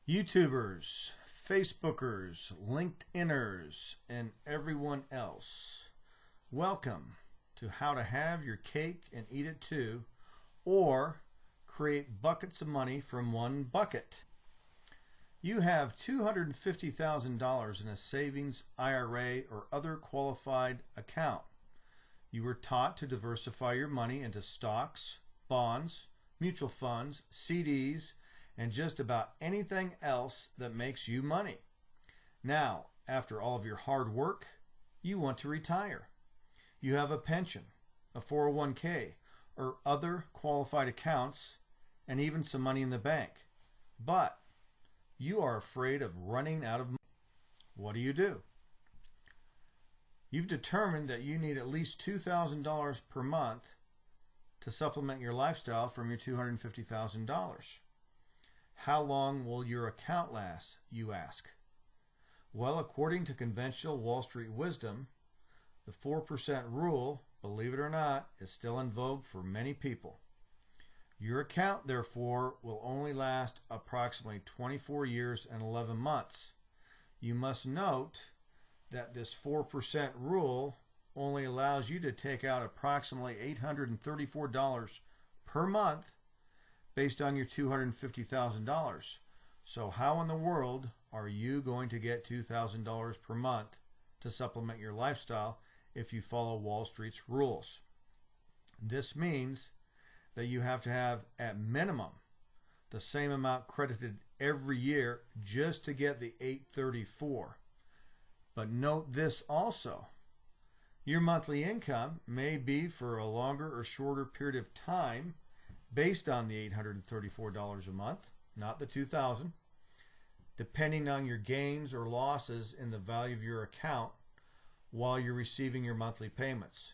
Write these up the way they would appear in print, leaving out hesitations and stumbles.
YouTubers, Facebookers, LinkedIners, and everyone else. Welcome to How to Have Your Cake and Eat It Too, or Create Buckets of Money from One Bucket. You have $250,000 in a savings, IRA, or other qualified account. You were taught to diversify your money into stocks, bonds, mutual funds, CDs, and just about anything else that makes you money. Now, after all of your hard work, you want to retire. You have a pension, a 401k, or other qualified accounts, and even some money in the bank. But you are afraid of running out of money. What do? You've determined that you need at least $2,000 per month to supplement your lifestyle from your $250,000. How long will your account last, you ask? Well, according to conventional Wall Street wisdom, the 4% rule, believe it or not, is still in vogue for many people. Your account, therefore, will only last approximately 24 years and 11 months. You must note that this 4% rule only allows you to take out approximately $834 per month based on your $250,000. So how in the world are you going to get $2,000 per month to supplement your lifestyle if you follow Wall Street's rules? This means that you have to have, at minimum, the same amount credited every year just to get the $834. But note this also. Your monthly income may be for a longer or shorter period of time based on the $834 a month, not the $2,000, depending on your gains or losses in the value of your account while you're receiving your monthly payments.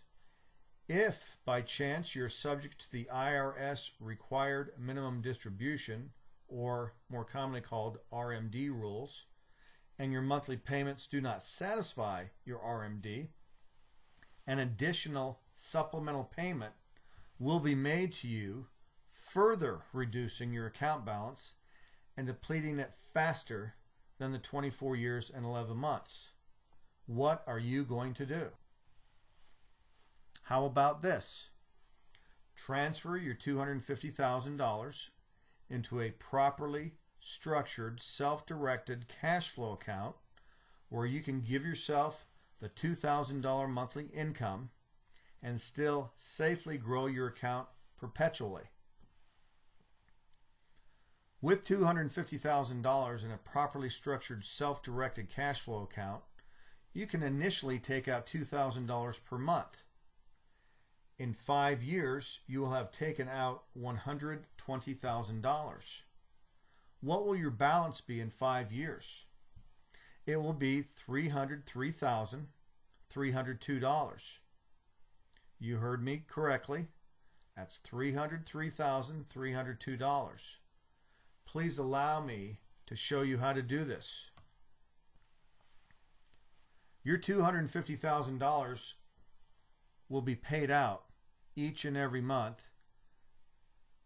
If by chance you're subject to the IRS required minimum distribution, or more commonly called RMD rules, and your monthly payments do not satisfy your RMD, an additional supplemental payment will be made to you, further reducing your account balance and depleting it faster than the 24 years and 11 months. What are you going to do? How about this? Transfer your $250,000 into a properly structured, self-directed cash flow account where you can give yourself the $2,000 monthly income and still safely grow your account perpetually. With $250,000 in a properly structured, self-directed cash flow account, you can initially take out $2,000 per month. In 5 years, you will have taken out $120,000. What will your balance be in 5 years? It will be $303,302. You heard me correctly. That's $303,302. Please allow me to show you how to do this. Your $250,000 will be paid out each and every month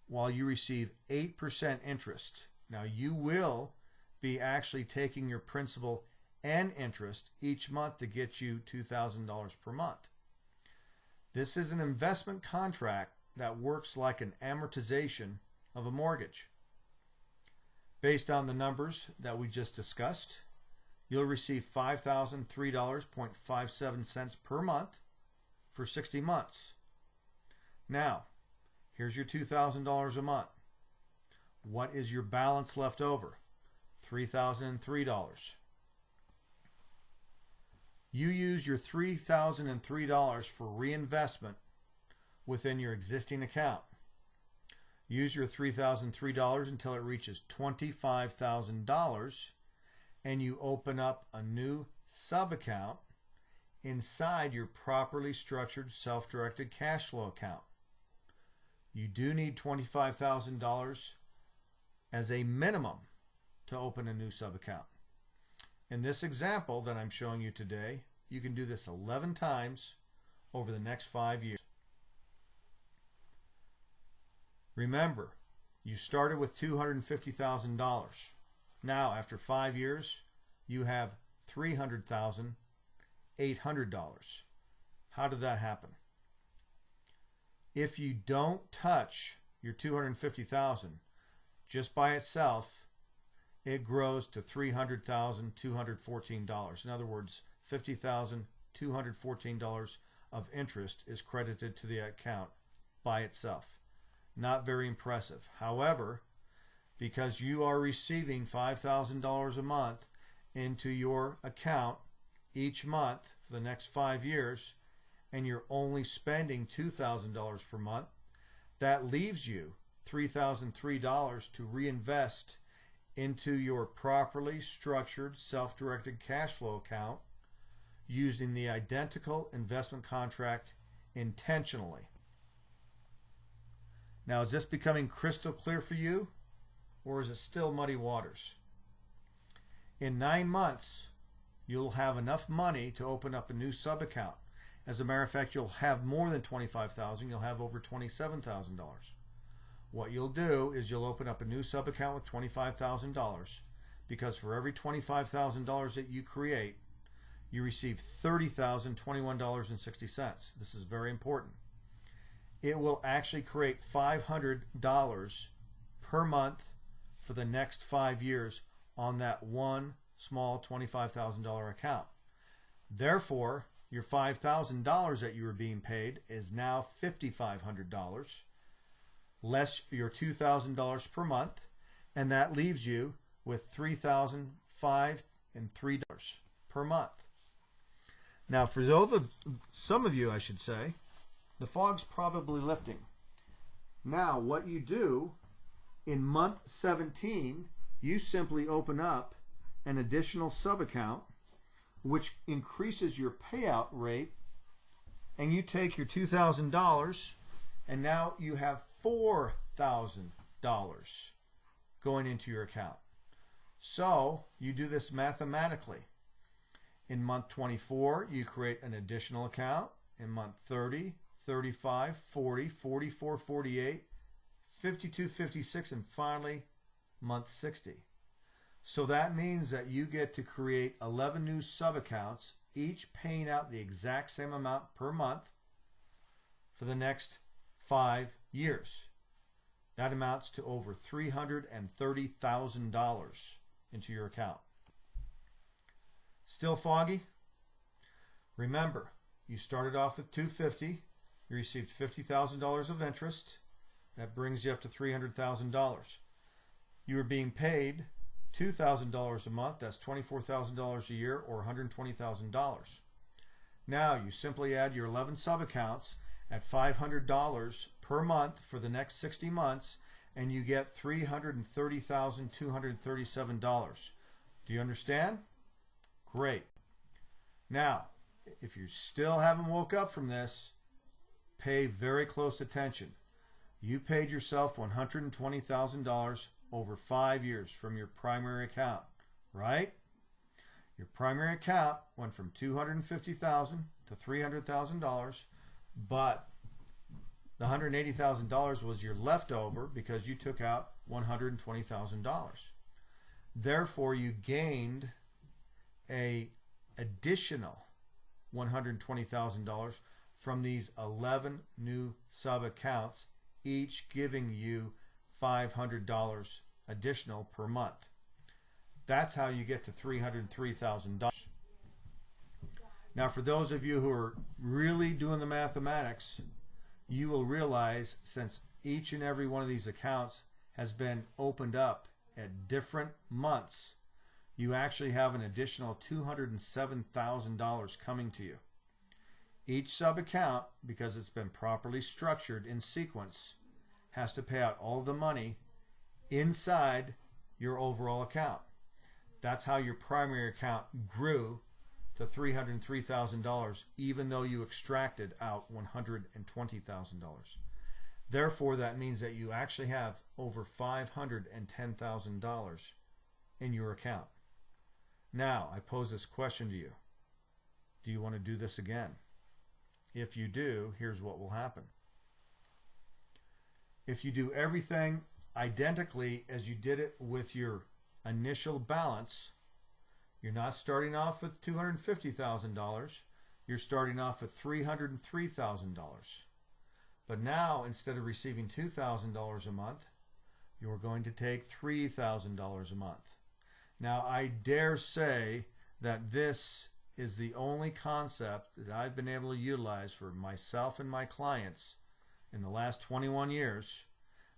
while you receive 8% interest. Now, you will be actually taking your principal and interest each month to get you $2,000 per month. This is an investment contract that works like an amortization of a mortgage. Based on the numbers that we just discussed, you'll receive $5,003.57 per month for 60 months. Now, here's your $2,000 a month. What is your balance left over? $3,003. You use your $3,003 for reinvestment within your existing account. Use your $3,003 until it reaches $25,000 and you open up a new sub-account inside your properly structured self-directed cash flow account. You do need $25,000 as a minimum to open a new sub-account. In this example that I'm showing you today, you can do this 11 times over the next 5 years. Remember, you started with $250,000. Now, after 5 years, you have $300,800. How did that happen? If you don't touch your $250,000 just by itself, it grows to $300,214. In other words, $50,214 of interest is credited to the account by itself. Not very impressive. However, because you are receiving $5,000 a month into your account each month for the next 5 years, and you're only spending $2,000 per month, that leaves you $3,003 to reinvest into your properly structured self-directed cash flow account using the identical investment contract intentionally. Now, is this becoming crystal clear for you, or is it still muddy waters? In 9 months, you'll have enough money to open up a new sub-account. As a matter of fact, you'll have more than $25,000. You'll have over $27,000. What you'll do is you'll open up a new sub-account with $25,000, because for every $25,000 that you create, you receive $30,021.60. This is very important. It will actually create $500 per month for the next 5 years on that one small $25,000 account. Therefore, your $5,000 that you were being paid is now $5,500, less your $2,000 per month, and that leaves you with $3,003 per month. Now, for some of you, I should say, the fog's probably lifting. Now, what you do in month 17, you simply open up an additional sub-account, which increases your payout rate, and you take your $2,000, and now you have $4,000 going into your account. So you do this mathematically. In month 24, you create an additional account. In month 30, 35, 40, 44, 48, 52, 56, and finally month 60. So that means that you get to create 11 new sub-accounts, each paying out the exact same amount per month for the next 5 years. That amounts to over $330,000 into your account. Still foggy? Remember, you started off with $250,000. You received $50,000 of interest. That brings you up to $300,000. You were being paid $2,000 a month. That's $24,000 a year, or $120,000. Now you simply add your 11 sub-accounts at $500 per month for the next 60 months, and you get $330,237. Do you understand? Great. Now, if you still haven't woke up from this, pay very close attention. You paid yourself $120,000 over 5 years from your primary account, right? Your primary account went from $250,000 to $300,000, but the $180,000 was your leftover because you took out $120,000. Therefore, you gained an additional $120,000 from these 11 new sub-accounts, each giving you $500 additional per month. That's how you get to $303,000. Now, for those of you who are really doing the mathematics, you will realize, since each and every one of these accounts has been opened up at different months, you actually have an additional $207,000 coming to you. Each sub-account, because it's been properly structured in sequence, has to pay out all the money inside your overall account. That's how your primary account grew to $303,000, even though you extracted out $120,000. Therefore, that means that you actually have over $510,000 in your account. Now, I pose this question to you. Do you want to do this again? If you do, here's what will happen. If you do everything identically as you did it with your initial balance. You're not starting off with $250,000. You're starting off with $303,000. But now, instead of receiving $2,000 a month, you're going to take $3,000 a month. Now, I dare say that this is the only concept that I've been able to utilize for myself and my clients in the last 21 years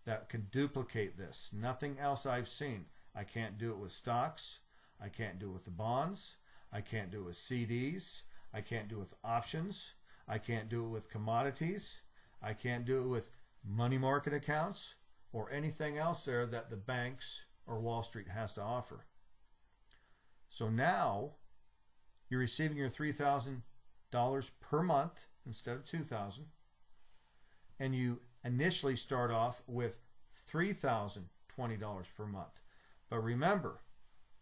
that can duplicate this. Nothing else I've seen. I can't do it with stocks. I can't do it with the bonds. I can't do it with CDs. I can't do it with options. I can't do it with commodities. I can't do it with money market accounts or anything else there that the banks or Wall Street has to offer. So now you're receiving your $3,000 per month instead of $2,000, and you initially start off with $3,020 per month. But remember,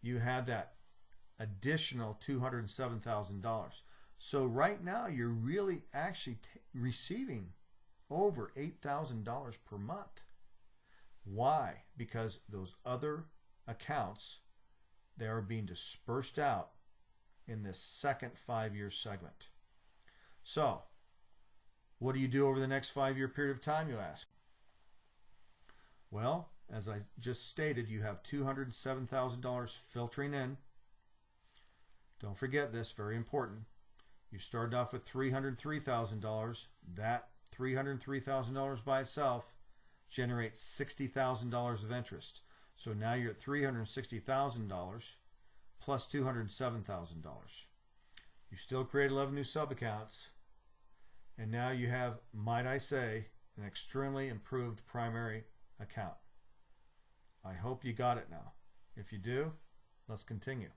you had that additional $207,000. So right now you're really actually receiving over $8,000 per month. Why? Because those other accounts, they are being dispersed out in this second 5-year segment. So, what do you do over the next 5-year period of time, you ask? Well, as I just stated, you have $207,000 filtering in. Don't forget this, very important. You started off with $303,000. That $303,000 by itself generates $60,000 of interest. So now you're at $360,000 plus $207,000. You still create 11 new sub-accounts, and now you have, might I say, an extremely improved primary account. I hope you got it now. If you do, let's continue.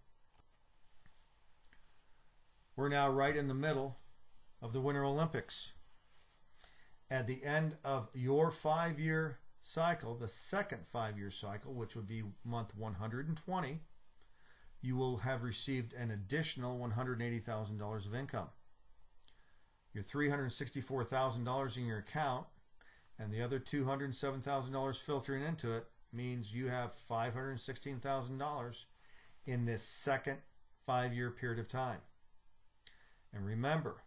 We're now right in the middle of the Winter Olympics. At the end of your 5-year cycle, the second 5-year cycle, which would be month 120, you will have received an additional $180,000 of income. Your $364,000 in your account and the other $207,000 filtering into it means you have $516,000 in this second 5-year period of time. And remember,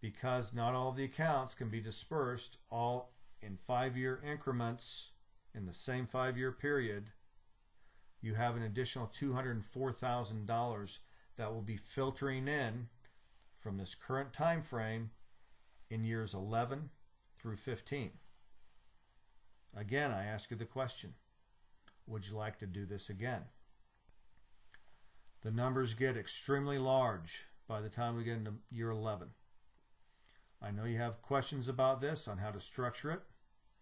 because not all of the accounts can be dispersed all in 5-year increments in the same 5-year period, you have an additional $204,000 that will be filtering in from this current time frame in years 11 through 15. Again, I ask you the question, would you like to do this again? The numbers get extremely large by the time we get into year 11. I know you have questions about this, on how to structure it.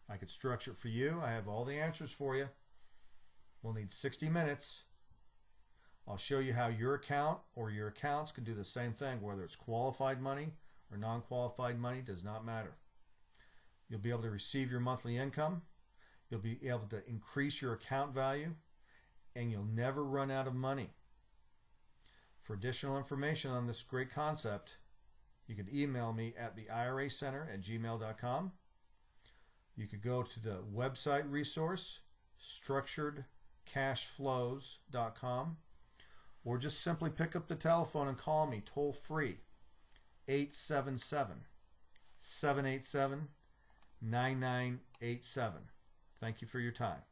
I could structure it for you. I have all the answers for you. We'll need 60 minutes. I'll show you how your account or your accounts can do the same thing, whether it's qualified money or non-qualified money, does not matter. You'll be able to receive your monthly income. You'll be able to increase your account value, and you'll never run out of money. For additional information on this great concept, you can email me at theiracenter@gmail.com. You could go to the website resource, structuredcashflows.com, or just simply pick up the telephone and call me toll free, 877-787-9987. Thank you for your time.